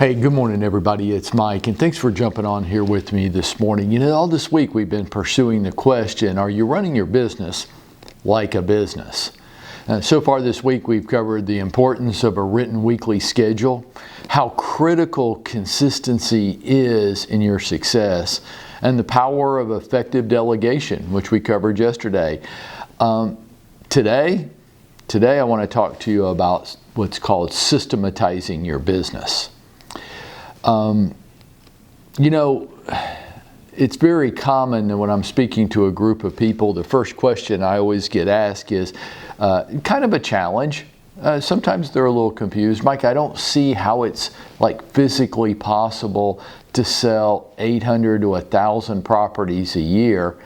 Hey, good morning, everybody. It's Mike, and thanks for jumping on here with me this morning. You know, all this week we've been pursuing the question, are you running your business like a business? So far this week we've covered the importance of a written weekly schedule, how critical consistency is in your success, and the power of effective delegation, which we covered yesterday. Today I want to talk to you about what's called systematizing your business. You know, it's very common that when I'm speaking to a group of people, the first question I always get asked is kind of a challenge. Sometimes they're a little confused. Mike, I don't see how it's like physically possible to sell 800 to 1,000 properties a year.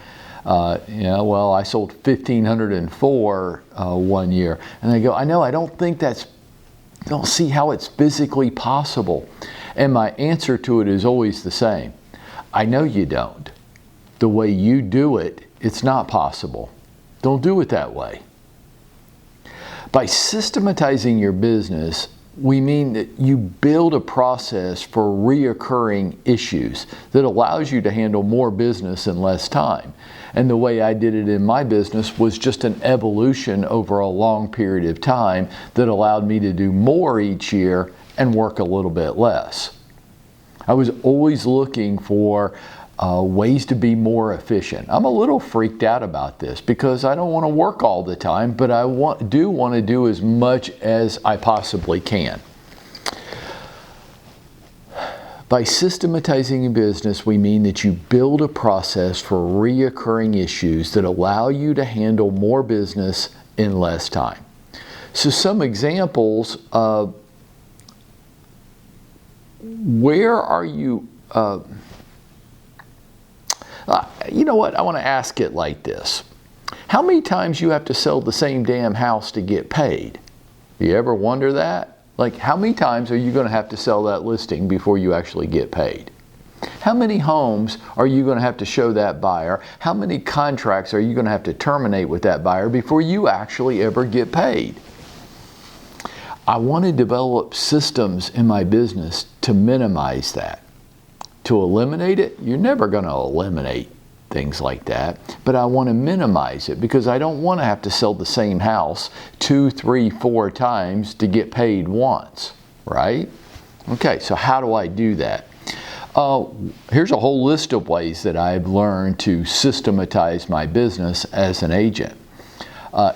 Well, I sold 1,504 one year. And they go, I don't see how it's physically possible. And my answer to it is always the same. I know you don't. The way you do it, it's not possible. Don't do it that way. By systematizing your business, we mean that you build a process for reoccurring issues that allows you to handle more business in less time. And the way I did it in my business was just an evolution over a long period of time that allowed me to do more each year and work a little bit less. I was always looking for ways to be more efficient. I'm a little freaked out about this because I don't want to work all the time, but I do want to do as much as I possibly can. By systematizing a business, we mean that you build a process for reoccurring issues that allow you to handle more business in less time. So some examples of where are you, you know what, I want to ask it like this. How many times you have to sell the same damn house to get paid? You ever wonder that? Like, how many times are you going to have to sell that listing before you actually get paid? How many homes are you going to have to show that buyer? How many contracts are you going to have to terminate with that buyer before you actually ever get paid? I want to develop systems in my business to minimize that. To eliminate it, you're never going to eliminate things like that, but I want to minimize it because I don't want to have to sell the same house 2, 3, 4 times to get paid once, right? Okay, so how do I do that? Here's a whole list of ways that I've learned to systematize my business as an agent.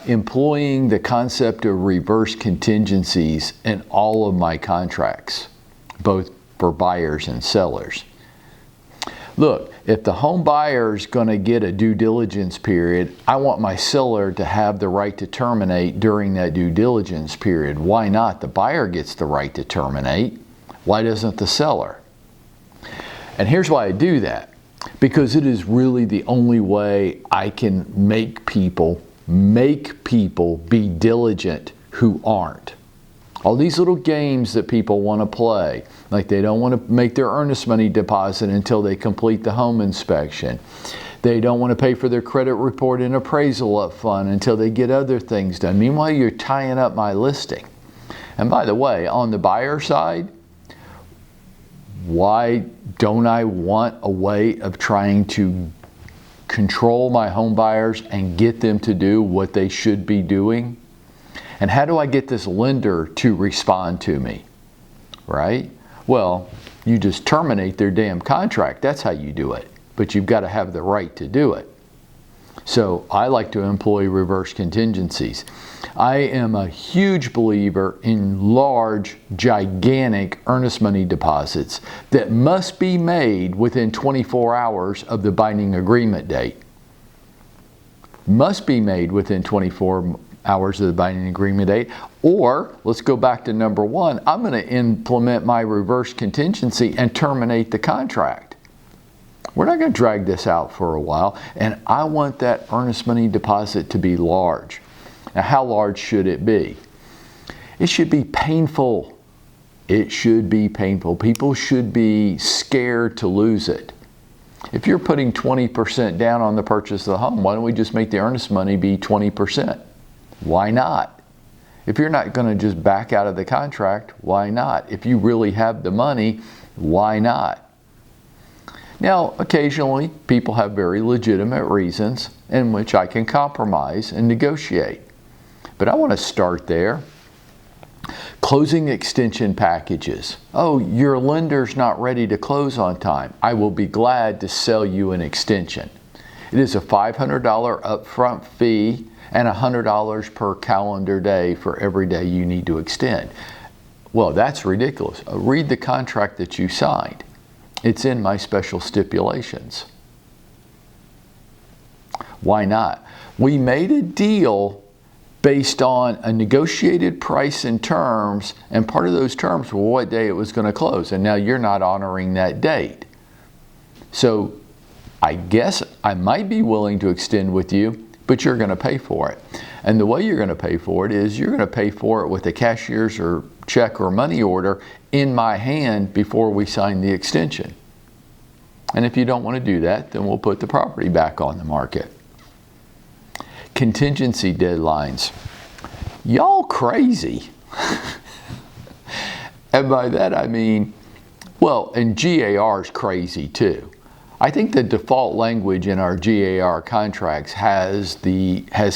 Employing the concept of reverse contingencies in all of my contracts, both for buyers and sellers. Look, if the home buyer is going to get a due diligence period, I want my seller to have the right to terminate during that due diligence period. Why not? The buyer gets the right to terminate. Why doesn't the seller? And here's why I do that. Because it is really the only way I can make people be diligent who aren't. All these little games that people want to play, like they don't want to make their earnest money deposit until they complete the home inspection. They don't want to pay for their credit report and appraisal up front until they get other things done. Meanwhile, you're tying up my listing. And by the way, on the buyer side, why don't I want a way of trying to control my home buyers and get them to do what they should be doing? And how do I get this lender to respond to me? Right? Well, you just terminate their damn contract. That's how you do it. But you've got to have the right to do it. So I like to employ reverse contingencies. I am a huge believer in large, gigantic earnest money deposits that must be made within 24 hours of the binding agreement date. Must be made within 24 hours of the binding agreement date. Or, let's go back to number 1, I'm going to implement my reverse contingency and terminate the contract. We're not going to drag this out for a while, and I want that earnest money deposit to be large. Now, how large should it be? It should be painful. It should be painful. People should be scared to lose it. If you're putting 20% down on the purchase of the home, why don't we just make the earnest money be 20%? Why not? If you're not going to just back out of the contract, why not? If you really have the money, why not? Now, occasionally, people have very legitimate reasons in which I can compromise and negotiate. But I want to start there. Closing extension packages. Oh, your lender's not ready to close on time. I will be glad to sell you an extension. It is a $500 upfront fee and $100 per calendar day for every day you need to extend. Well, that's ridiculous. Read the contract that you signed. It's in my special stipulations. Why not? We made a deal based on a negotiated price and terms, and part of those terms were what day it was going to close, and now you're not honoring that date. So I guess I might be willing to extend with you, but you're going to pay for it. And the way you're going to pay for it is you're going to pay for it with a cashier's or check or money order in my hand before we sign the extension. And if you don't want to do that, then we'll put the property back on the market. Contingency deadlines. Y'all crazy. And by that I mean, well, and GAR is crazy too. I think the default language in our GAR contracts has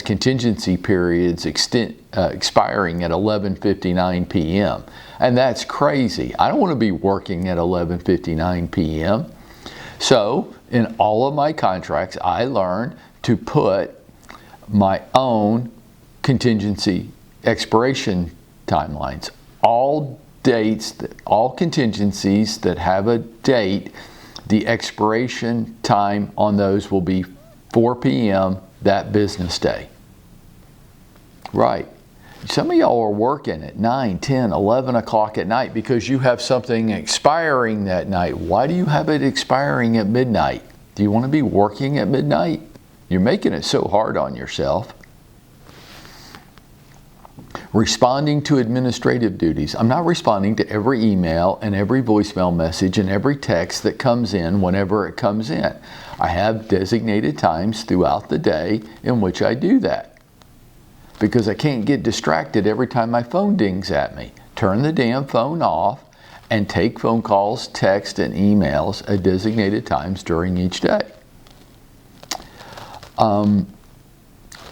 contingency periods expiring at 11:59 p.m. And that's crazy. I don't want to be working at 11:59 p.m. So in all of my contracts, I learned to put my own contingency expiration timelines. All dates, all contingencies that have a date, the expiration time on those will be 4 p.m. that business day. Right. Some of y'all are working at 9, 10, 11 o'clock at night because you have something expiring that night. Why do you have it expiring at midnight? Do you want to be working at midnight? You're making it so hard on yourself. Responding to administrative duties. I'm not responding to every email and every voicemail message and every text that comes in whenever it comes in. I have designated times throughout the day in which I do that, because I can't get distracted every time my phone dings at me. Turn the damn phone off and take phone calls, text, and emails at designated times during each day.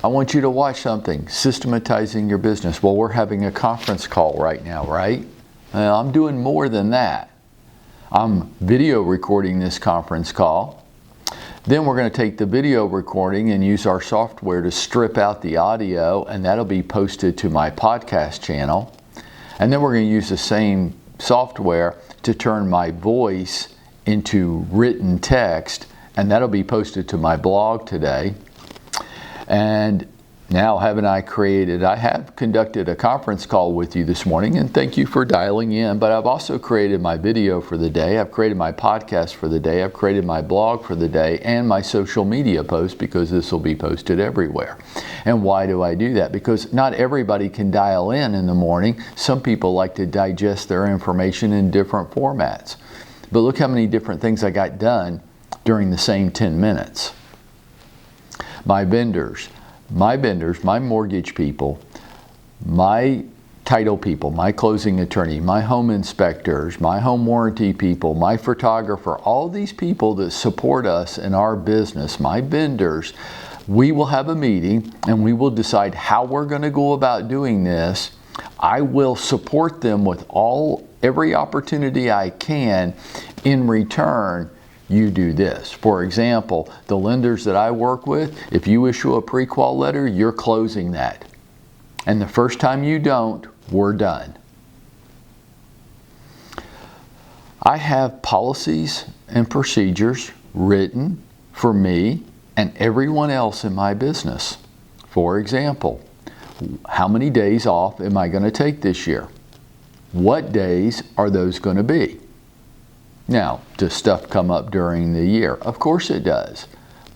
I want you to watch something, systematizing your business. Well, we're having a conference call right now, right? Well, I'm doing more than that. I'm video recording this conference call. Then we're going to take the video recording and use our software to strip out the audio, and that'll be posted to my podcast channel. And then we're going to use the same software to turn my voice into written text, and that'll be posted to my blog today. And now I have conducted a conference call with you this morning, and thank you for dialing in, but I've also created my video for the day, I've created my podcast for the day, I've created my blog for the day, and my social media post, because this will be posted everywhere. And why do I do that? Because not everybody can dial in the morning. Some people like to digest their information in different formats. But look how many different things I got done during the same 10 minutes. My vendors, my mortgage people, my title people, my closing attorney, my home inspectors, my home warranty people, my photographer, all these people that support us in our business, my vendors, we will have a meeting and we will decide how we're going to go about doing this. I will support them with every opportunity I can. In return, you do this. For example, the lenders that I work with, if you issue a pre-qual letter, you're closing that. And the first time you don't, we're done. I have policies and procedures written for me and everyone else in my business. For example, how many days off am I going to take this year? What days are those going to be? Now, does stuff come up during the year? Of course it does.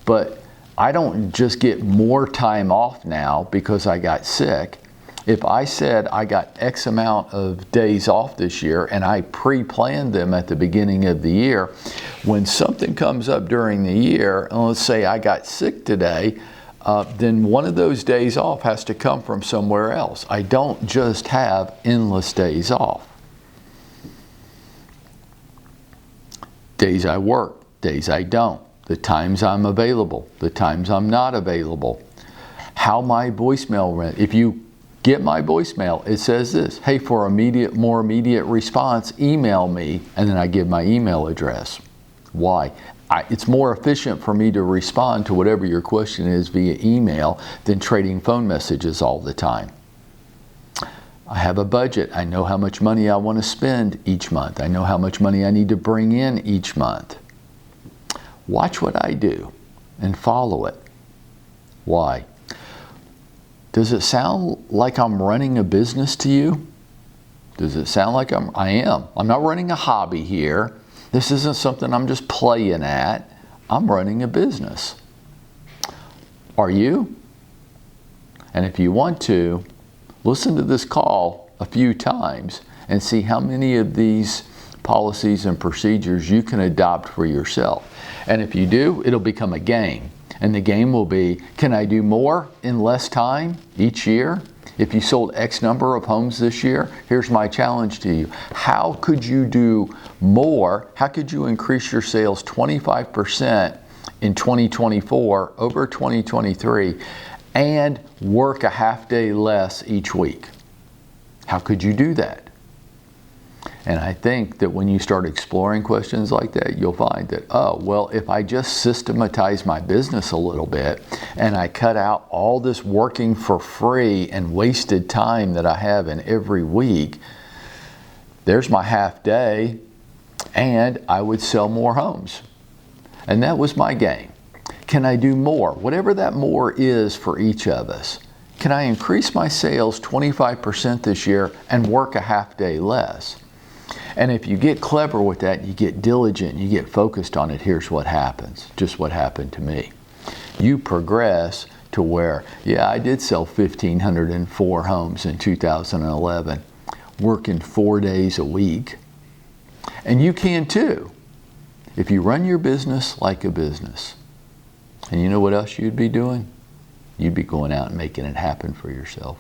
But I don't just get more time off now because I got sick. If I said I got X amount of days off this year and I pre-planned them at the beginning of the year, when something comes up during the year, and let's say I got sick today, then one of those days off has to come from somewhere else. I don't just have endless days off. Days I work, days I don't, the times I'm available, the times I'm not available. How my voicemail rent. If you get my voicemail, it says this: hey, for more immediate response, email me, and then I give my email address. Why? It's more efficient for me to respond to whatever your question is via email than trading phone messages all the time. I have a budget. I know how much money I want to spend each month. I know how much money I need to bring in each month. Watch what I do and follow it. Why? Does it sound like I'm running a business to you? Does it sound like I am? I'm not running a hobby here. This isn't something I'm just playing at. I'm running a business. Are you? And if you want to, listen to this call a few times and see how many of these policies and procedures you can adopt for yourself. And if you do, it'll become a game. And the game will be, can I do more in less time each year? If you sold X number of homes this year, here's my challenge to you. How could you do more? How could you increase your sales 25% in 2024 over 2023 and work a half day less each week? How could you do that? And I think that when you start exploring questions like that, you'll find that, oh, well, if I just systematize my business a little bit and I cut out all this working for free and wasted time that I have in every week, there's my half day, and I would sell more homes. And that was my game. Can I do more? Whatever that more is for each of us. Can I increase my sales 25% this year and work a half day less? And if you get clever with that, you get diligent, you get focused on it, here's what happens. Just what happened to me. You progress to where, yeah, I did sell 1,504 homes in 2011, working 4 days a week. And you can too, if you run your business like a business. And you know what else you'd be doing? You'd be going out and making it happen for yourself.